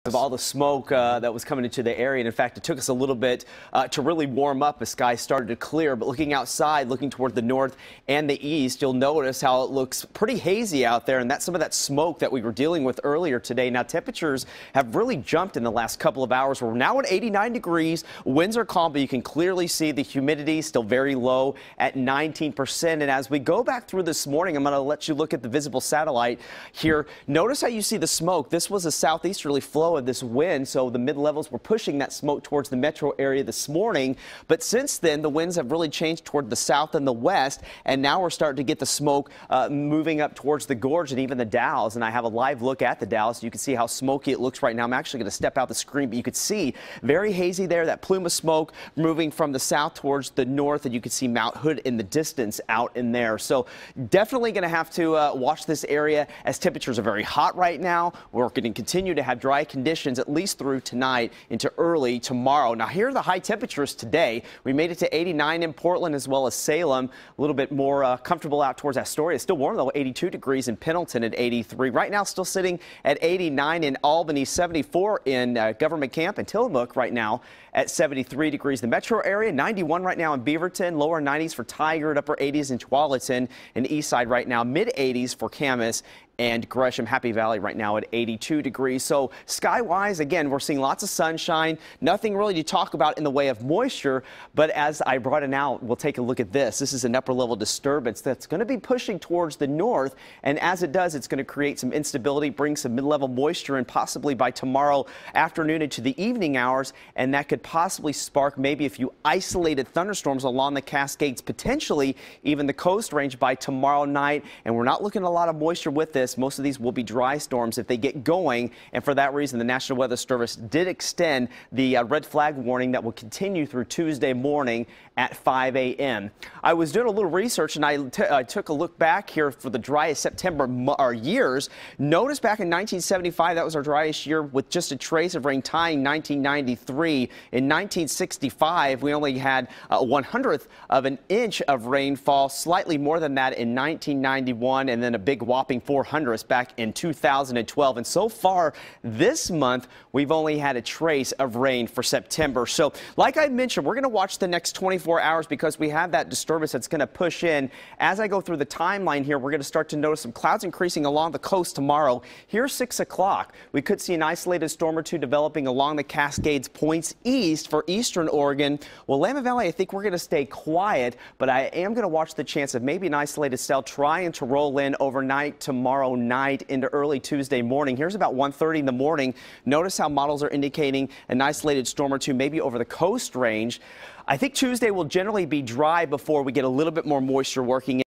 of all the smoke that was coming into the area. And in fact, it took us a little bit to really warm up as skies started to clear. But looking outside, looking toward the north and the east, you'll notice how it looks pretty hazy out there. And that's some of that smoke that we were dealing with earlier today. Now, temperatures have really jumped in the last couple of hours. We're now at 89 degrees. Winds are calm, but you can clearly see the humidity still very low at 19%. And as we go back through this morning, I'm going to let you look at the visible satellite here. Notice how you see the smoke. This was a southeasterly flow of this wind, so the mid-levels were pushing that smoke towards the metro area this morning. But since then, the winds have really changed toward the south and the west, and now we're starting to get the smoke moving up towards the gorge and even the Dalles. And I have a live look at the Dalles, so you can see how smoky it looks right now. I'm actually going to step out the screen, but you could see very hazy there, that plume of smoke moving from the south towards the north, and you can see Mount Hood in the distance out in there. So definitely going to have to watch this area as temperatures are very hot right now. We're going to continue to have dry conditions at least through tonight into early tomorrow. Now, here are the high temperatures today. We made it to 89 in Portland as well as Salem. A little bit more comfortable out towards Astoria. Still warm, though, 82 degrees in Pendleton at 83. Right now, still sitting at 89 in Albany, 74 in Government Camp, and Tillamook right now at 73 degrees. The metro area, 91 right now in Beaverton, lower 90s for Tigard, upper 80s in Tualatin, and east side right now, mid 80s for Camas and Gresham. Happy Valley right now at 82 degrees. So sky-wise, again, we're seeing lots of sunshine. Nothing really to talk about in the way of moisture. But as I brought it out, we'll take a look at this. This is an upper-level disturbance that's going to be pushing towards the north. And as it does, it's going to create some instability, bring some mid-level moisture, and possibly by tomorrow afternoon into the evening hours. And that could possibly spark maybe a few isolated thunderstorms along the Cascades, potentially even the Coast Range by tomorrow night. And we're not looking at a lot of moisture with this. Most of these will be dry storms if they get going, and for that reason, the National Weather Service did extend the red flag warning that will continue through Tuesday morning at 5 a.m. I was doing a little research, and I took a look back here for the driest September years. Notice back in 1975, that was our driest year with just a trace of rain, tying 1993. In 1965, we only had a 100th of an inch of rainfall, slightly more than that in 1991, and then a big whopping 400 back in 2012. And so far this month, we've only had a trace of rain for September. So like I mentioned, we're going to watch the next 24 hours because we have that disturbance that's going to push in. As I go through the timeline here, we're going to start to notice some clouds increasing along the coast tomorrow. Here's 6 o'clock. We could see an isolated storm or two developing along the Cascades points east for eastern Oregon. Well, Willamette Valley, I think we're going to stay quiet, but I am going to watch the chance of maybe an isolated cell trying to roll in overnight tomorrow night into early Tuesday morning. Here's about 1:30 in the morning. Notice how models are indicating an isolated storm or two maybe over the Coast Range. I think Tuesday will generally be dry before we get a little bit more moisture working in.